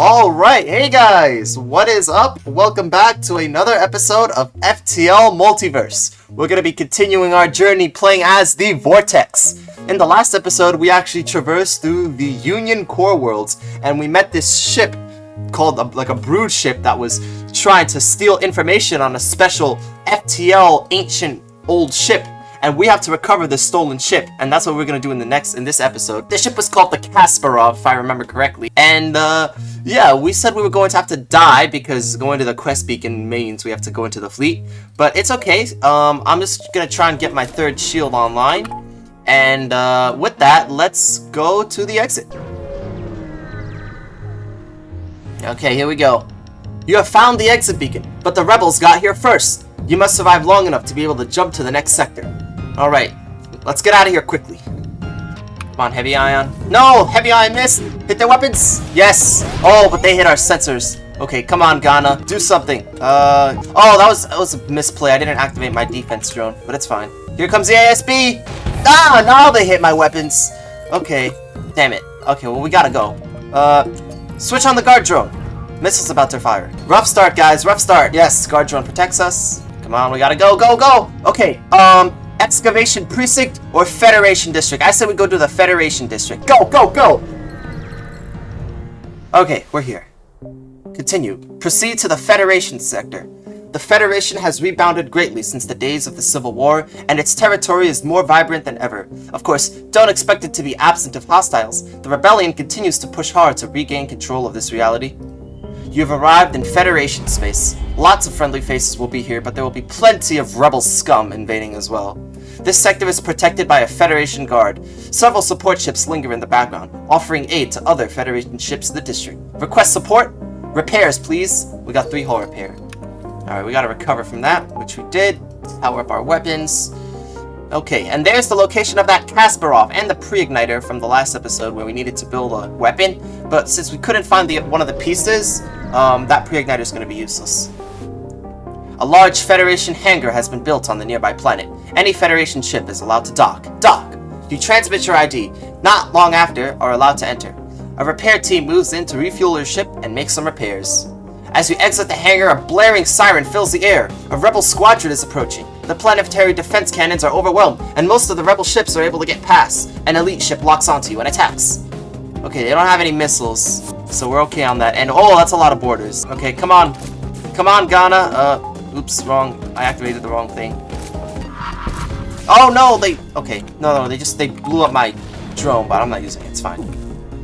Alright, hey guys, what is up? Welcome back to another episode of FTL Multiverse. We're going to be continuing our journey playing as the Vortex. In the last episode, we actually traversed through the Union core worlds, and we met this ship called a brood ship that was trying to steal information on a special FTL ancient old ship. And we have to recover this stolen ship, and that's what we're gonna do in this episode. The ship was called the Kasparov, if I remember correctly. And yeah, we said we were going to have to die because going to the quest beacon means we have to go into the fleet. But it's okay. I'm just gonna try and get my third shield online. And with that, let's go to the exit. Okay, here we go. You have found the exit beacon, but the rebels got here first. You must survive long enough to be able to jump to the next sector. Alright, let's get out of here quickly. Come on, heavy ion. No! Heavy ion missed! Hit their weapons! Yes! Oh, but they hit our sensors. Okay, come on, Ghana. Do something. Oh, that was a misplay. I didn't activate my defense drone, but it's fine. Here comes the ASB! Ah, now they hit my weapons! Okay, damn it. Okay, well, we gotta go. Switch on the guard drone. Missiles about to fire. Rough start, guys, rough start. Yes, guard drone protects us. Come on, we gotta go, go, go! Okay, Excavation Precinct or Federation District? I said we go to the Federation District. Go, go, go! Okay, we're here. Continue. Proceed to the Federation sector. The Federation has rebounded greatly since the days of the Civil War, and its territory is more vibrant than ever. Of course, don't expect it to be absent of hostiles. The rebellion continues to push hard to regain control of this reality. You've arrived in Federation space. Lots of friendly faces will be here, but there will be plenty of rebel scum invading as well. This sector is protected by a Federation guard. Several support ships linger in the background, offering aid to other Federation ships in the district. Request support? Repairs, please. We got 3 hull repair. Alright, we gotta recover from that, which we did. Power up our weapons. Okay, and there's the location of that Kasparov and the pre-igniter from the last episode where we needed to build a weapon. But since we couldn't find one of the pieces, that pre-igniter is going to be useless. A large Federation hangar has been built on the nearby planet. Any Federation ship is allowed to dock. Dock! You transmit your ID. Not long after, are allowed to enter. A repair team moves in to refuel your ship and make some repairs. As you exit the hangar, a blaring siren fills the air. A rebel squadron is approaching. The planetary defense cannons are overwhelmed, and most of the rebel ships are able to get past. An elite ship locks onto you and attacks. Okay, they don't have any missiles, so we're okay on that. And oh, that's a lot of boarders. Okay, come on. Come on, Ghana. Oops, wrong. I activated the wrong thing. Oh, no, okay. No, they blew up my drone, but I'm not using it. It's fine.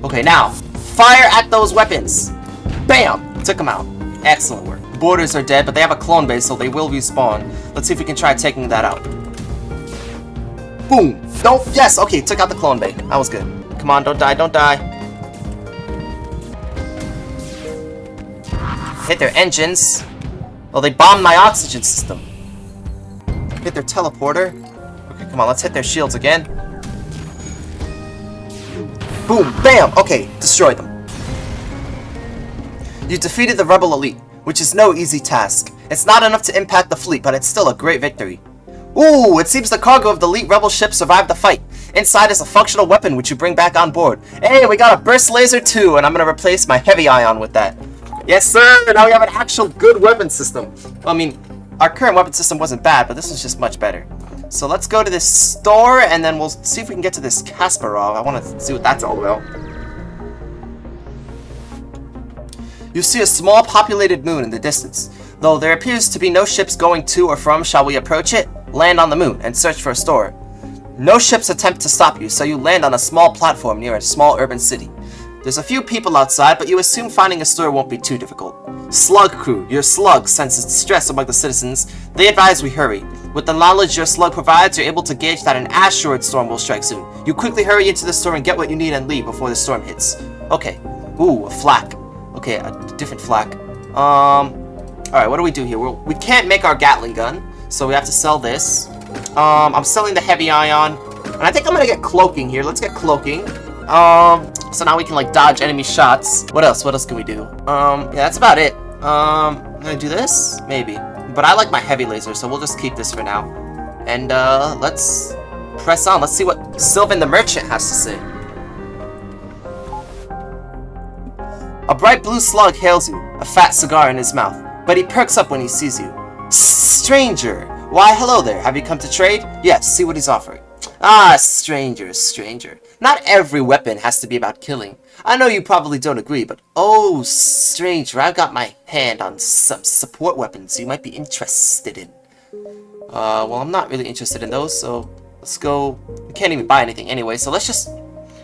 Okay, now, fire at those weapons. Bam! Took them out. Excellent work. Boarders are dead, but they have a clone base, so they will respawn. Let's see if we can try taking that out. Boom! Don't. Yes. Okay. Took out the clone base. That was good. Come on. Don't die. Don't die. Hit their engines. Oh, they bombed my oxygen system. Hit their teleporter. Okay. Come on. Let's hit their shields again. Boom. Bam. Okay. Destroy them. You defeated the rebel elite, which is no easy task. It's not enough to impact the fleet, but it's still a great victory. Ooh, it seems the cargo of the elite rebel ship survived the fight. Inside is a functional weapon which you bring back on board. Hey, we got a burst laser too, and I'm gonna replace my heavy ion with that. Yes, sir! Now we have an actual good weapon system. Well, I mean, our current weapon system wasn't bad, but this was just much better. So let's go to this store, and then we'll see if we can get to this Kasparov. I want to see what that's all about. You see a small populated moon in the distance. Though there appears to be no ships going to or from, shall we approach it? Land on the moon and search for a store. No ships attempt to stop you, so you land on a small platform near a small urban city. There's a few people outside, but you assume finding a store won't be too difficult. Slug crew. Your slug senses distress among the citizens. They advise we hurry. With the knowledge your slug provides, you're able to gauge that an asteroid storm will strike soon. You quickly hurry into the store and get what you need and leave before the storm hits. Okay. Ooh, a flak. Okay, a different flak. Alright, what do we do here? We can't make our Gatling gun, so we have to sell this. I'm selling the heavy ion, and I think I'm gonna get cloaking here. Let's get cloaking. So now we can, like, dodge enemy shots. What else? What else can we do? Yeah, that's about it. I'm gonna do this? Maybe. But I like my heavy laser, so we'll just keep this for now. And, let's press on. Let's see what Sylvan the Merchant has to say. A bright blue slug hails you, a fat cigar in his mouth, but he perks up when he sees you. Stranger! Why, hello there. Have you come to trade? Yes, see what he's offering. Ah, stranger, stranger. Not every weapon has to be about killing. I know you probably don't agree, but oh, stranger, I've got my hand on some support weapons you might be interested in. Well, I'm not really interested in those, so let's go. We can't even buy anything anyway, so let's just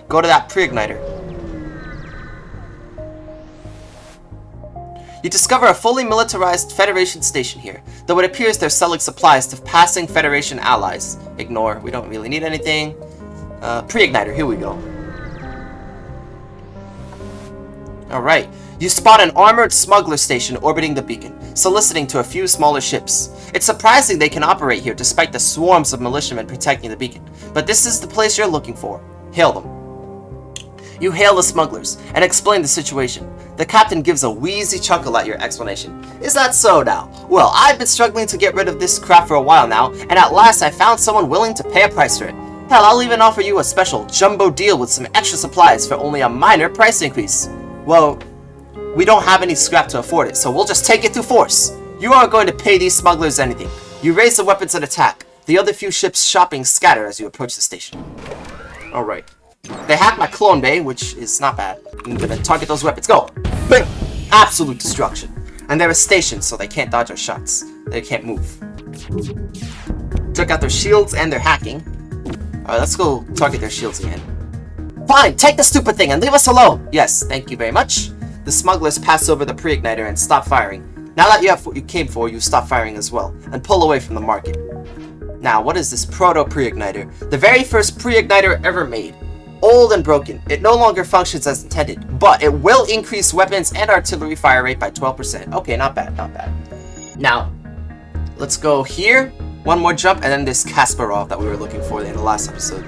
go to that pre-igniter. You discover a fully militarized Federation station here, though it appears they're selling supplies to passing Federation allies. Ignore, we don't really need anything. Pre-igniter, here we go. Alright, you spot an armored smuggler station orbiting the beacon, soliciting to a few smaller ships. It's surprising they can operate here despite the swarms of militiamen protecting the beacon, but this is the place you're looking for. Hail them. You hail the smugglers and explain the situation. The captain gives a wheezy chuckle at your explanation. Is that so now? Well, I've been struggling to get rid of this crap for a while now, and at last I found someone willing to pay a price for it. Hell, I'll even offer you a special jumbo deal with some extra supplies for only a minor price increase. Well, we don't have any scrap to afford it, so we'll just take it through force. You aren't going to pay these smugglers anything. You raise the weapons and attack. The other few ships shopping scatter as you approach the station. Alright. They hacked my clone bay, which is not bad. I'm gonna target those weapons. Go! Bam! Absolute destruction. And they're a station, so they can't dodge our shots. They can't move. Took out their shields and their hacking. Alright, let's go target their shields again. Fine! Take the stupid thing and leave us alone! Yes, thank you very much. The smugglers pass over the pre-igniter and stop firing. Now that you have what you came for, you stop firing as well, and pull away from the market. Now, what is this proto-pre-igniter? The very first pre-igniter ever made. Old and broken, it no longer functions as intended, but it will increase weapons and artillery fire rate by 12%. Okay, not bad, not bad. Now, let's go here, one more jump, and then this Kasparov that we were looking for in the last episode.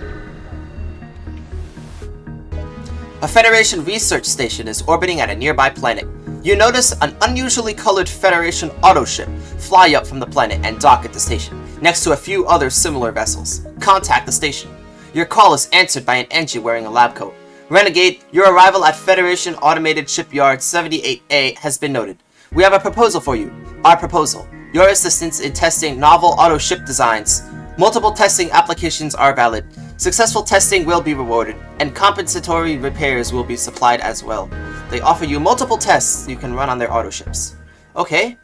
A Federation research station is orbiting at a nearby planet. You notice an unusually colored Federation autoship fly up from the planet and dock at the station, next to a few other similar vessels. Contact the station. Your call is answered by an NG wearing a lab coat. Renegade, your arrival at Federation Automated Shipyard 78A has been noted. We have a proposal for you. Our proposal. Your assistance in testing novel auto ship designs. Multiple testing applications are valid. Successful testing will be rewarded, and compensatory repairs will be supplied as well. They offer you multiple tests you can run on their auto ships. Okay.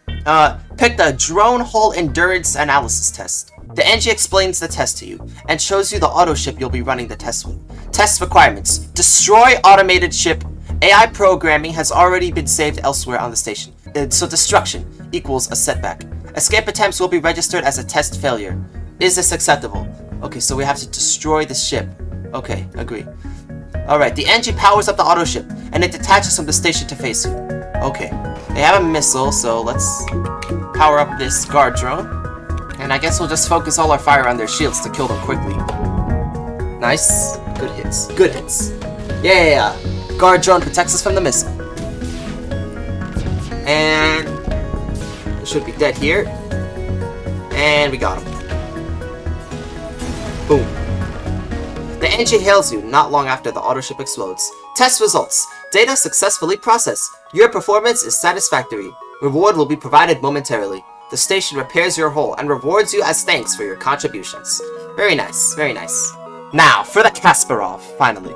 Pick the Drone Hull Endurance Analysis test. The NG explains the test to you, and shows you the auto ship you'll be running the test with. Test requirements. Destroy automated ship. AI programming has already been saved elsewhere on the station, so destruction equals a setback. Escape attempts will be registered as a test failure. Is this acceptable? Okay, so we have to destroy the ship. Okay, agree. Alright, the NG powers up the auto ship, and it detaches from the station to face you. Okay, they have a missile, so let's power up this guard drone. And I guess we'll just focus all our fire on their shields to kill them quickly. Nice. Good hits. Good hits. Yeah. Guard drone protects us from the missile. And it should be dead here. And we got him. Boom. The NG hails you not long after the autoship explodes. Test results. Data successfully processed. Your performance is satisfactory. Reward will be provided momentarily. The station repairs your hull and rewards you as thanks for your contributions. Very nice, very nice. Now, for the Kasparov, finally.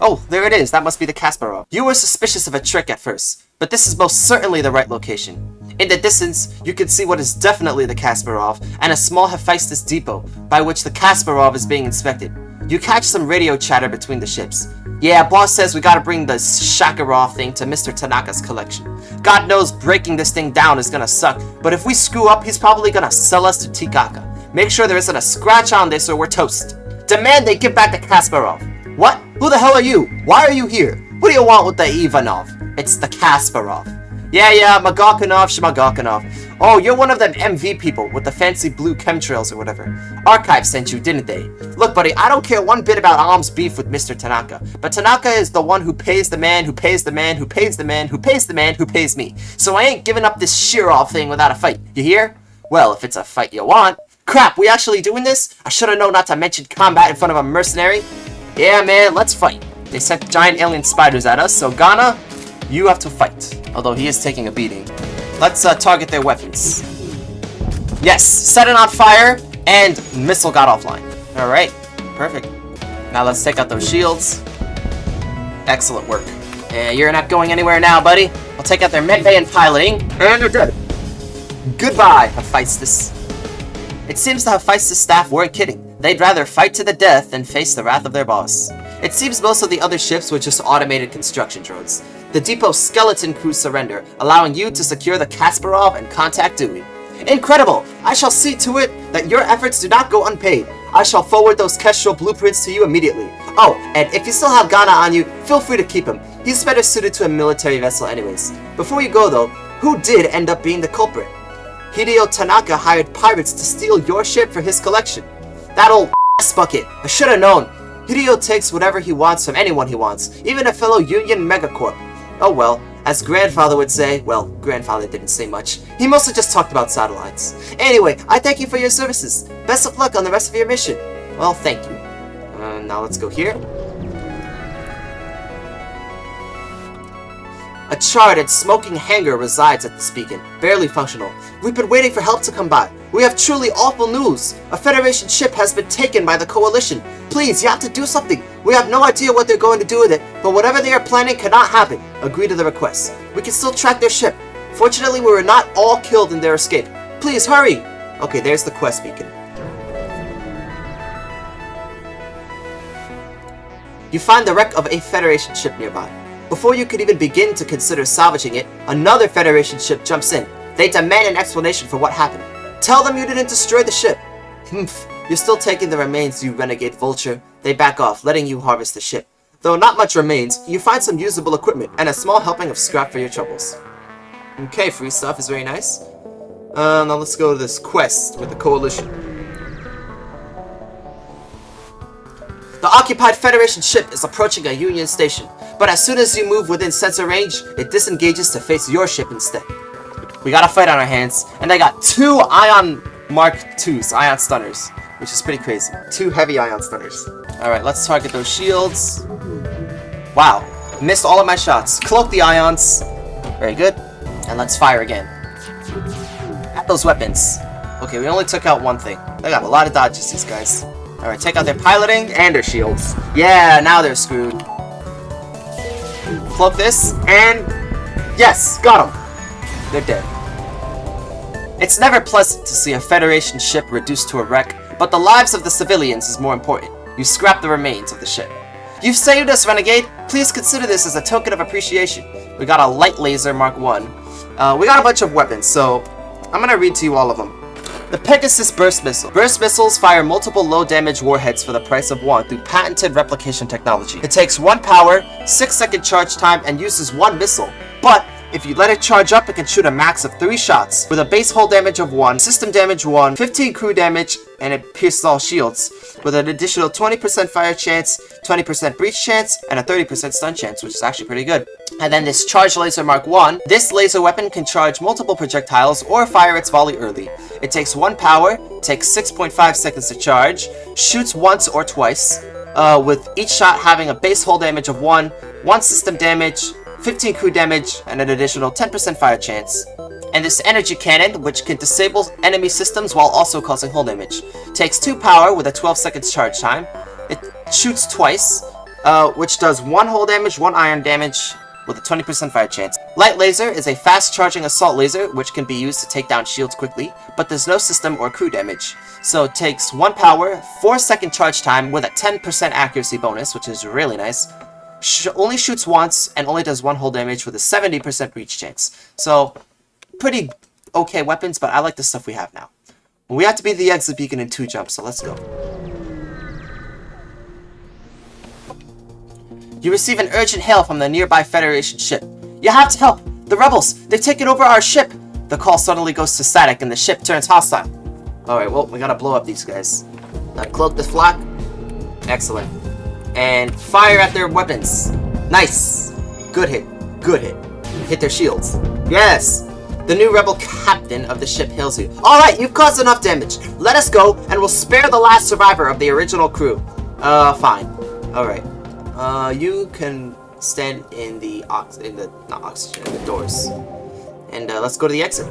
Oh, there it is. That must be the Kasparov. You were suspicious of a trick at first, but this is most certainly the right location. In the distance, you can see what is definitely the Kasparov, and a small Hephaestus depot, by which the Kasparov is being inspected. You catch some radio chatter between the ships. Yeah, boss says we gotta bring the Shakarov thing to Mr. Tanaka's collection. God knows breaking this thing down is gonna suck, but if we screw up, he's probably gonna sell us to Tikaka. Make sure there isn't a scratch on this or we're toast. Demand they give back the Kasparov. What? Who the hell are you? Why are you here? What do you want with the Ivanov? It's the Kasparov. Yeah, Magakanov, Shmagakanov. Oh, you're one of them MV people with the fancy blue chemtrails or whatever. Archive sent you, didn't they? Look, buddy, I don't care one bit about Alm's beef with Mr. Tanaka, but Tanaka is the one who pays the man who pays the man who pays the man who pays the man who pays me. So I ain't giving up this Shirov thing without a fight. You hear? Well, if it's a fight you want. Crap, we actually doing this? I should have known not to mention combat in front of a mercenary. Yeah, man, let's fight. They sent giant alien spiders at us, so Ghana, you have to fight. Although he is taking a beating. Let's target their weapons. Yes, set it on fire, and missile got offline. Alright, perfect. Now let's take out those shields. Excellent work. You're not going anywhere now, buddy. I'll take out their medbay and piloting, and they're dead. Goodbye, Hephaestus. It seems the Hephaestus staff weren't kidding. They'd rather fight to the death than face the wrath of their boss. It seems most of the other ships were just automated construction drones. The depot's skeleton crew surrender, allowing you to secure the Kasparov and contact Dewey. Incredible! I shall see to it that your efforts do not go unpaid. I shall forward those Kestrel blueprints to you immediately. Oh, and if you still have Ghana on you, feel free to keep him. He's better suited to a military vessel anyways. Before you go though, who did end up being the culprit? Hideo Tanaka hired pirates to steal your ship for his collection. That old ass bucket. I should have known. Hideo takes whatever he wants from anyone he wants, even a fellow Union megacorp. Oh well, as grandfather would say, well, grandfather didn't say much. He mostly just talked about satellites. Anyway, I thank you for your services. Best of luck on the rest of your mission. Well, thank you. Now let's go here. A charred and smoking hangar resides at this beacon, barely functional. We've been waiting for help to come by. We have truly awful news. A Federation ship has been taken by the Coalition. Please, you have to do something. We have no idea what they're going to do with it, but whatever they are planning cannot happen. Agree to the request. We can still track their ship. Fortunately, we were not all killed in their escape. Please, hurry! Okay, there's the quest beacon. You find the wreck of a Federation ship nearby. Before you could even begin to consider salvaging it, another Federation ship jumps in. They demand an explanation for what happened. Tell them you didn't destroy the ship. Humph, you're still taking the remains, you renegade vulture. They back off, letting you harvest the ship. Though not much remains, you find some usable equipment and a small helping of scrap for your troubles. Okay, free stuff is very nice. Now let's go to this quest with the Coalition. The occupied Federation ship is approaching a Union station, but as soon as you move within sensor range, it disengages to face your ship instead. We got a fight on our hands, and I got 2 Ion Mark IIs, Ion Stunners, which is pretty crazy. 2 heavy Ion Stunners. Alright, let's target those shields. Wow, missed all of my shots. Cloak the Ions. Very good. And let's fire again. At those weapons. Okay, we only took out one thing. They got a lot of dodges, these guys. Alright, take out their piloting and their shields. Yeah, now they're screwed. Cloak this, and yes, got them. They're dead. It's never pleasant to see a Federation ship reduced to a wreck, but the lives of the civilians is more important. You scrap the remains of the ship. You've saved us, Renegade. Please consider this as a token of appreciation. We got a light laser Mark 1. We got a bunch of weapons, so I'm gonna read to you all of them. The Pegasus Burst Missile. Burst missiles fire multiple low-damage warheads for the price of 1 through patented replication technology. It takes 1 power, 6-second charge time, and uses 1 missile. But if you let it charge up, it can shoot a max of 3 shots, with a base hull damage of 1, system damage 1, 15 crew damage, and it pierces all shields, with an additional 20% fire chance, 20% breach chance, and a 30% stun chance, which is actually pretty good. And then this Charge Laser Mark 1. This laser weapon can charge multiple projectiles or fire its volley early. It takes 1 power, takes 6.5 seconds to charge, shoots once or twice, with each shot having a base hull damage of 1, 1 system damage, 15 crew damage, and an additional 10% fire chance. And this energy cannon, which can disable enemy systems while also causing hull damage. Takes 2 power with a 12 seconds charge time. It shoots twice, which does 1 hull damage, 1 iron damage, with a 20% fire chance. Light laser is a fast charging assault laser, which can be used to take down shields quickly, but there's no system or crew damage. So it takes 1 power, 4-second charge time with a 10% accuracy bonus, which is really nice. Only shoots once, and only does 1 hull damage with a 70% breach chance. So, pretty okay weapons, but I like the stuff we have now. We have to beat the exit beacon in 2 jumps, so let's go. You receive an urgent hail from the nearby Federation ship. You have to help! The rebels! They've taken over our ship! The call suddenly goes to static and the ship turns hostile. Alright, well, we gotta blow up these guys. Now cloak this flak. Excellent. And fire at their weapons. Nice! Good hit. Good hit. Hit their shields. Yes! The new rebel captain of the ship hails you. Alright, you've caused enough damage. Let us go, and we'll spare the last survivor of the original crew. Fine. Alright. You can stand in the not oxygen, the doors. And let's go to the exit.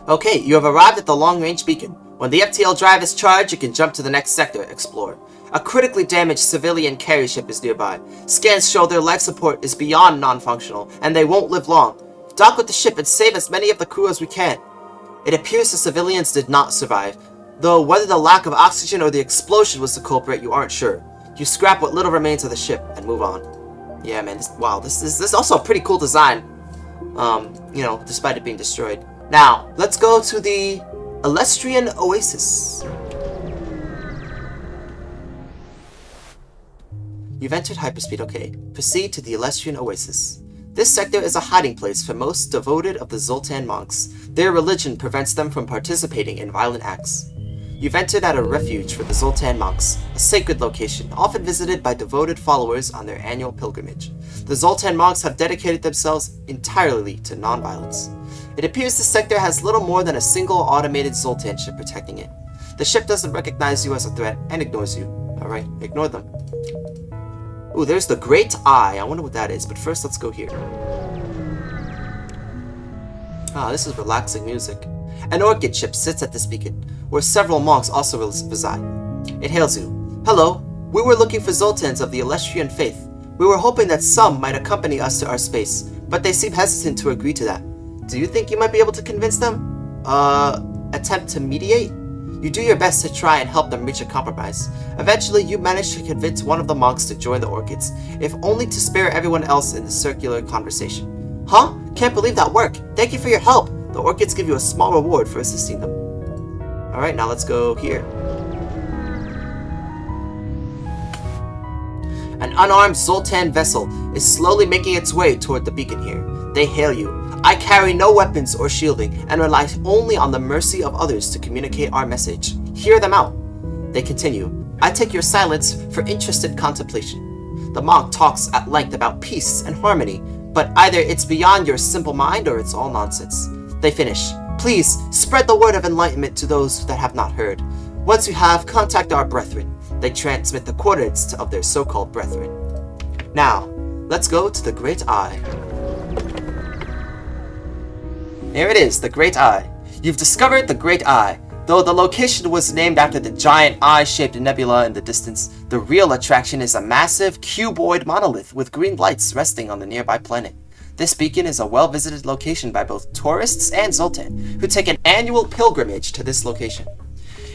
Okay, you have arrived at the long-range beacon. When the FTL drive is charged, you can jump to the next sector, explore. A critically damaged civilian carry ship is nearby. Scans show their life support is beyond non-functional, and they won't live long. Dock with the ship and save as many of the crew as we can. It appears the civilians did not survive, though whether the lack of oxygen or the explosion was the culprit, you aren't sure. You scrap what little remains of the ship and move on. Yeah, man, this is also a pretty cool design. You know, despite it being destroyed. Now, let's go to the Elystrian Oasis. You've entered hyperspeed, okay. Proceed to the Elystrian Oasis. This sector is a hiding place for most devoted of the Zoltan monks. Their religion prevents them from participating in violent acts. You've entered at a refuge for the Zoltan monks, a sacred location, often visited by devoted followers on their annual pilgrimage. The Zoltan monks have dedicated themselves entirely to non-violence. It appears this sector has little more than a single automated Zoltan ship protecting it. The ship doesn't recognize you as a threat and ignores you. Alright, ignore them. Ooh, there's the Great Eye. I wonder what that is, but first let's go here. Ah, this is relaxing music. An orchid ship sits at this beacon, where several monks also reside. It hails you. Hello, we were looking for Zoltans of the Elystrian faith. We were hoping that some might accompany us to our space, but they seem hesitant to agree to that. Do you think you might be able to convince them? Attempt to mediate? You do your best to try and help them reach a compromise. Eventually, you manage to convince one of the monks to join the Orchids, if only to spare everyone else in the circular conversation. Huh? Can't believe that worked. Thank you for your help. The Orchids give you a small reward for assisting them. Alright, now let's go here. An unarmed Zoltan vessel is slowly making its way toward the beacon here. They hail you. I carry no weapons or shielding and rely only on the mercy of others to communicate our message. Hear them out. They continue. I take your silence for interested contemplation. The monk talks at length about peace and harmony, but either it's beyond your simple mind or it's all nonsense. They finish. Please spread the word of enlightenment to those that have not heard. Once you have, contact our brethren. They transmit the coordinates of their so-called brethren. Now, let's go to the Great Eye. Here it is, the Great Eye. You've discovered the Great Eye. Though the location was named after the giant eye-shaped nebula in the distance, the real attraction is a massive cuboid monolith with green lights resting on the nearby planet. This beacon is a well-visited location by both tourists and Zoltan, who take an annual pilgrimage to this location.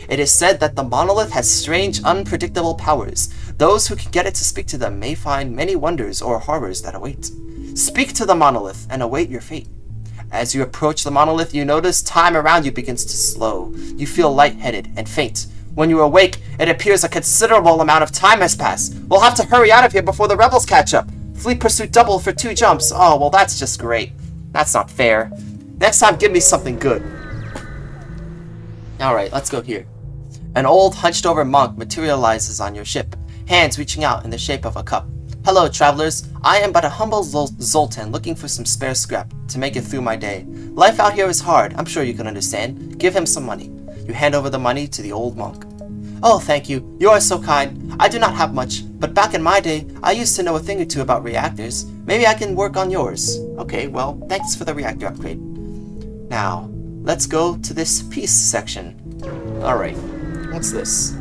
It is said that the monolith has strange, unpredictable powers. Those who can get it to speak to them may find many wonders or horrors that await. Speak to the monolith and await your fate. As you approach the monolith, you notice time around you begins to slow. You feel lightheaded and faint. When you awake, it appears a considerable amount of time has passed. We'll have to hurry out of here before the rebels catch up. Fleet pursuit double for 2 jumps. Oh, well, that's just great. That's not fair. Next time, give me something good. Alright, let's go here. An old, hunched-over monk materializes on your ship, hands reaching out in the shape of a cup. Hello, travelers. I am but a humble Zoltan looking for some spare scrap to make it through my day. Life out here is hard, I'm sure you can understand. Give him some money. You hand over the money to the old monk. Oh, thank you. You are so kind. I do not have much, but back in my day, I used to know a thing or two about reactors. Maybe I can work on yours. Okay, well, thanks for the reactor upgrade. Now, let's go to this peace section. Alright, what's this?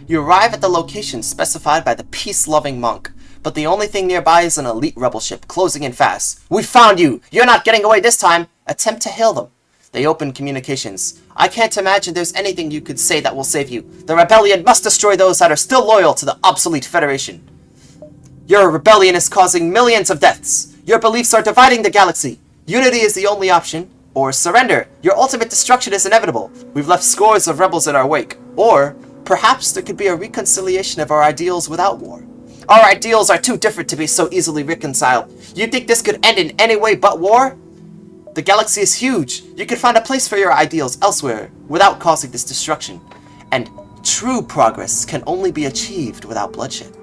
You arrive at the location specified by the peace-loving monk, but the only thing nearby is an elite rebel ship closing in fast. We found you! You're not getting away this time! Attempt to hail them. They open communications. I can't imagine there's anything you could say that will save you. The rebellion must destroy those that are still loyal to the obsolete Federation. Your rebellion is causing millions of deaths. Your beliefs are dividing the galaxy. Unity is the only option. Or surrender. Your ultimate destruction is inevitable. We've left scores of rebels in our wake. Or perhaps there could be a reconciliation of our ideals without war. Our ideals are too different to be so easily reconciled. You think this could end in any way but war? The galaxy is huge. You could find a place for your ideals elsewhere without causing this destruction. And true progress can only be achieved without bloodshed.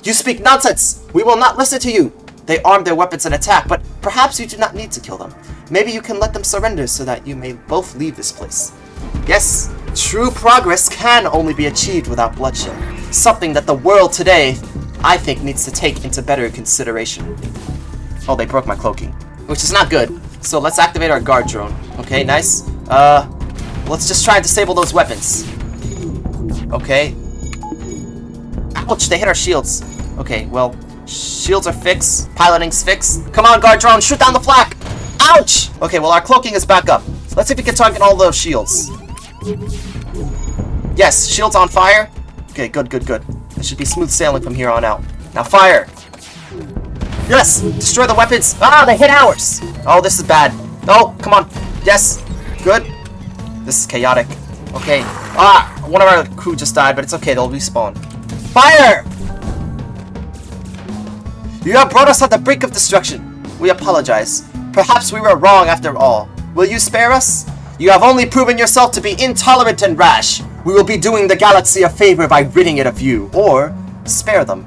You speak nonsense! We will not listen to you! They arm their weapons and attack, but perhaps you do not need to kill them. Maybe you can let them surrender so that you may both leave this place. Yes, True progress can only be achieved without bloodshed. Something that the world today, I think, needs to take into better consideration. Oh, they broke my cloaking, which is not good. So let's activate our guard drone. Okay, nice. Let's just try and disable those weapons. Okay. Ouch, they hit our shields. Okay, well, shields are fixed. Piloting's fixed. Come on, guard drone, shoot down the flak. Ouch! Okay, well, our cloaking is back up. Let's see if we can target all those shields. Yes, shields on fire. Okay, good, good, good. It should be smooth sailing from here on out. Now fire. Yes, destroy the weapons. Ah, they hit ours. Oh, this is bad. Oh, come on. Yes, good. This is chaotic. Okay. Ah, one of our crew just died, but it's okay. They'll respawn. Fire! You have brought us at the brink of destruction. We apologize. Perhaps we were wrong after all. Will you spare us? You have only proven yourself to be intolerant and rash. We will be doing the galaxy a favor by ridding it of you, or spare them.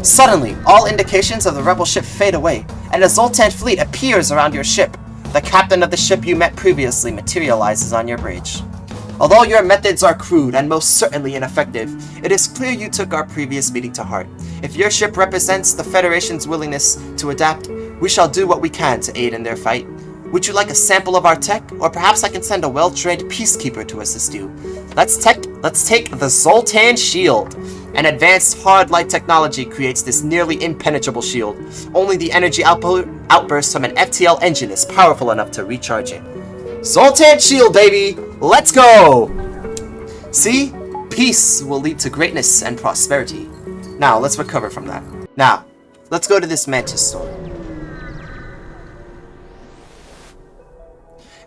Suddenly, all indications of the rebel ship fade away, and a Zoltan fleet appears around your ship. The captain of the ship you met previously materializes on your bridge. Although your methods are crude and most certainly ineffective, it is clear you took our previous meeting to heart. If your ship represents the Federation's willingness to adapt, we shall do what we can to aid in their fight. Would you like a sample of our tech, or perhaps I can send a well-trained peacekeeper to assist you? Let's take the Zoltan Shield. An advanced hard light technology creates this nearly impenetrable shield. Only the energy outburst from an FTL engine is powerful enough to recharge it. Zoltan Shield, baby! Let's go! See? Peace will lead to greatness and prosperity. Now, let's recover from that. Now, let's go to this Mantis store.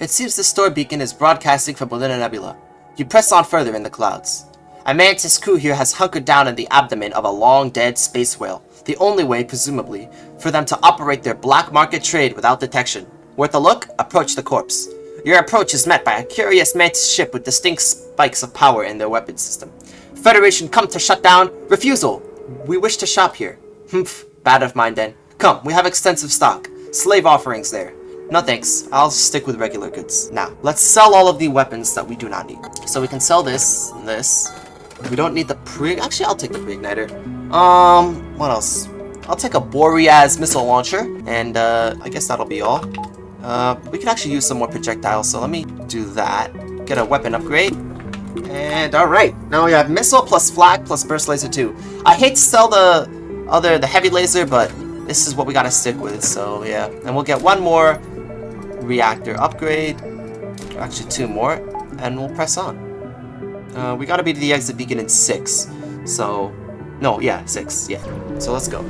It seems the store beacon is broadcasting from within a nebula. You press on further in the clouds. A Mantis crew here has hunkered down in the abdomen of a long-dead space whale, the only way, presumably, for them to operate their black market trade without detection. Worth a look? Approach the corpse. Your approach is met by a curious Mantis ship with distinct spikes of power in their weapon system. Federation come to shut down. Refusal. We wish to shop here. Humph. Bad of mine then. Come, we have extensive stock. Slave offerings there. No thanks, I'll stick with regular goods. Now, let's sell all of the weapons that we do not need. So we can sell this, and this. We don't need the actually, I'll take the pre-igniter. What else? I'll take a Boreas missile launcher, and I guess that'll be all. We could actually use some more projectiles, so let me do that. Get a weapon upgrade. And alright, now we have missile plus flak plus burst laser 2. I hate to sell the heavy laser, but this is what we gotta stick with, so yeah. And we'll get one more reactor upgrade, actually 2 more, and we'll press on. We gotta be to the exit beacon in 6, so, no, yeah, 6, yeah, so let's go.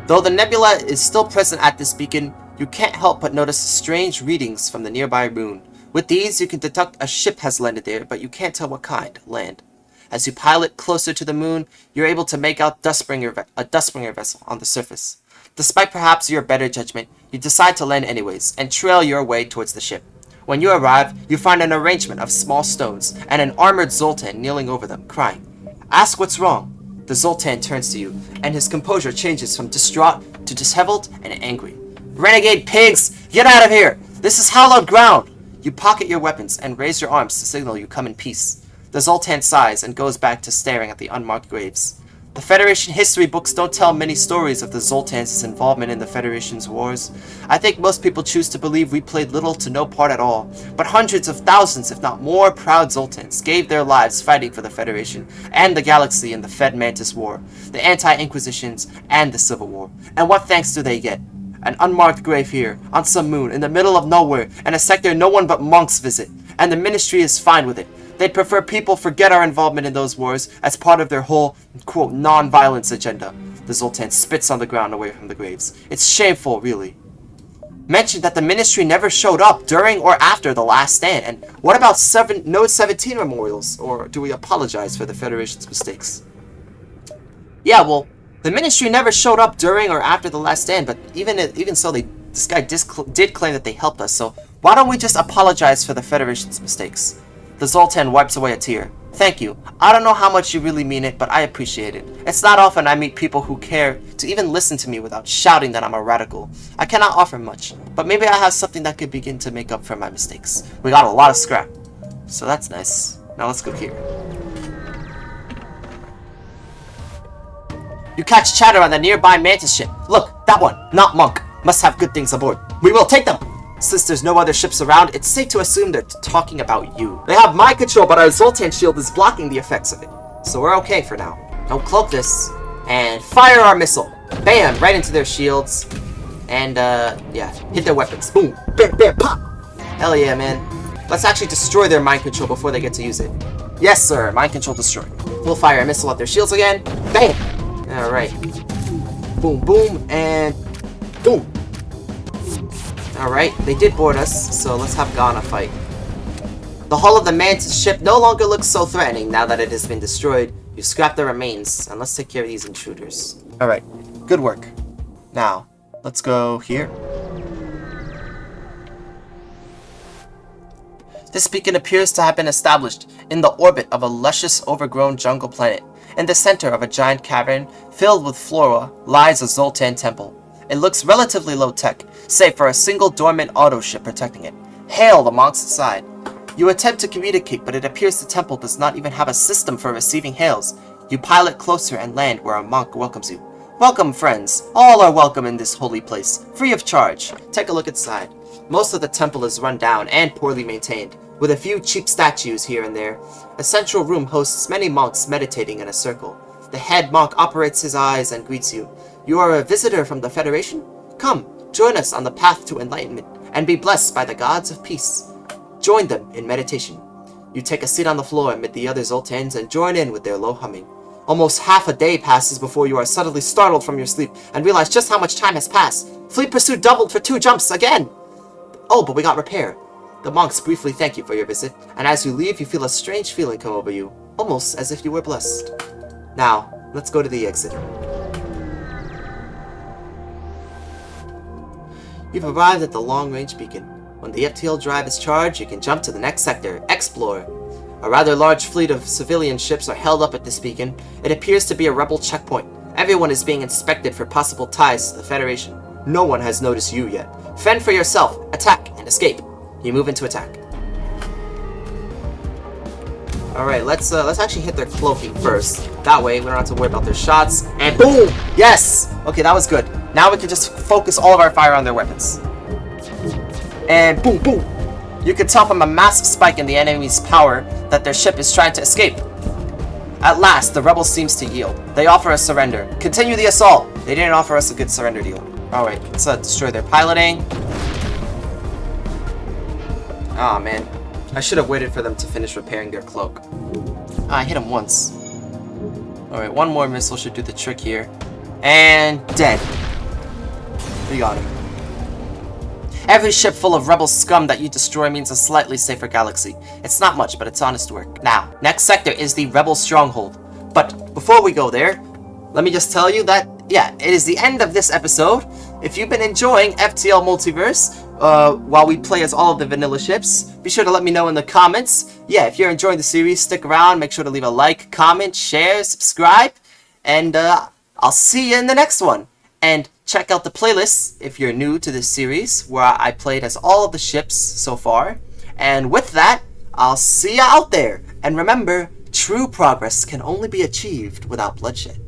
Though the nebula is still present at this beacon, you can't help but notice strange readings from the nearby moon. With these, you can deduct a ship has landed there, but you can't tell what kind, land. As you pilot closer to the moon, you're able to make out a Dustbringer vessel on the surface. Despite perhaps your better judgment, you decide to land anyways, and trail your way towards the ship. When you arrive, you find an arrangement of small stones, and an armored Zoltan kneeling over them, crying. Ask what's wrong. The Zoltan turns to you, and his composure changes from distraught to disheveled and angry. Renegade pigs! Get out of here! This is hallowed ground! You pocket your weapons, and raise your arms to signal you come in peace. The Zoltan sighs and goes back to staring at the unmarked graves. The Federation history books don't tell many stories of the Zoltans' involvement in the Federation's wars. I think most people choose to believe we played little to no part at all, but hundreds of thousands, if not more, proud Zoltans gave their lives fighting for the Federation and the galaxy in the Fed Mantis War, the Anti-Inquisitions, and the Civil War. And what thanks do they get? An unmarked grave here, on some moon, in the middle of nowhere, and a sector no one but monks visit, and the Ministry is fine with it. They'd prefer people forget our involvement in those wars as part of their whole, quote, non-violence agenda. The Zoltan spits on the ground away from the graves. It's shameful, really. Mention that the Ministry never showed up during or after the Last Stand. And what about Node 17 memorials? Or do we apologize for the Federation's mistakes? Yeah, well, the Ministry never showed up during or after the Last Stand, but even so, this guy did claim that they helped us, so why don't we just apologize for the Federation's mistakes? The Zoltan wipes away a tear. Thank you. I don't know how much you really mean it, but I appreciate it. It's not often I meet people who care to even listen to me without shouting that I'm a radical. I cannot offer much, but maybe I have something that could begin to make up for my mistakes. We got a lot of scrap, so that's nice. Now let's go here. You catch chatter on the nearby Mantis ship. Look, that one, not Monk. Must have good things aboard. We will take them! Since there's no other ships around, it's safe to assume they're talking about you. They have mind control, but our Zoltan shield is blocking the effects of it. So we're okay for now. Don't cloak this. And fire our missile. Bam! Right into their shields. And, yeah. Hit their weapons. Boom! Bam, bam, pop! Hell yeah, man. Let's actually destroy their mind control before they get to use it. Yes, sir. Mind control destroyed. We'll fire a missile at their shields again. Bam! Alright. Boom, boom, and boom! Alright, they did board us, so let's have Ghana fight. The hull of the Mantis ship no longer looks so threatening now that it has been destroyed. You scrap the remains, and let's take care of these intruders. Alright, good work. Now, let's go here. This beacon appears to have been established in the orbit of a luscious, overgrown jungle planet. In the center of a giant cavern filled with flora lies a Zoltan temple. It looks relatively low-tech, save for a single dormant auto ship protecting it. Hail the monks inside. You attempt to communicate, but it appears the temple does not even have a system for receiving hails. You pilot closer and land where a monk welcomes you. Welcome, friends. All are welcome in this holy place, free of charge. Take a look inside. Most of the temple is run down and poorly maintained, with a few cheap statues here and there. A central room hosts many monks meditating in a circle. The head monk operates his eyes and greets you. You are a visitor from the Federation? Come, join us on the path to enlightenment, and be blessed by the gods of peace. Join them in meditation. You take a seat on the floor amid the other Zoltans and join in with their low humming. Almost half a day passes before you are suddenly startled from your sleep and realize just how much time has passed. Fleet pursuit doubled for 2 jumps again! Oh, but we got repair. The monks briefly thank you for your visit, and as you leave, you feel a strange feeling come over you, almost as if you were blessed. Now, let's go to the exit. You've arrived at the long-range beacon. When the FTL drive is charged, you can jump to the next sector, Explore. A rather large fleet of civilian ships are held up at this beacon. It appears to be a rebel checkpoint. Everyone is being inspected for possible ties to the Federation. No one has noticed you yet. Fend for yourself, attack, and escape. You move into attack. Alright, let's actually hit their cloaking first. That way, we don't have to worry about their shots. And boom! Yes! Okay, that was good. Now we can just focus all of our fire on their weapons. And boom, boom! You can tell from a massive spike in the enemy's power that their ship is trying to escape. At last, the rebels seems to yield. They offer us surrender. Continue the assault! They didn't offer us a good surrender deal. Alright, let's destroy their piloting. Aw, man. I should have waited for them to finish repairing their cloak. I hit him once. Alright, one more missile should do the trick here. And dead. We got him. Every ship full of rebel scum that you destroy means a slightly safer galaxy. It's not much, but it's honest work. Now, next sector is the rebel stronghold. But before we go there, let me just tell you that, yeah, it is the end of this episode. If you've been enjoying FTL Multiverse, while we play as all of the vanilla ships, be sure to let me know in the comments. Yeah, if you're enjoying the series, stick around, make sure to leave a like, comment, share, subscribe, and I'll see you in the next one. And check out the playlists if you're new to this series, where I played as all of the ships so far. And with that, I'll see you out there. And remember, true progress can only be achieved without bloodshed.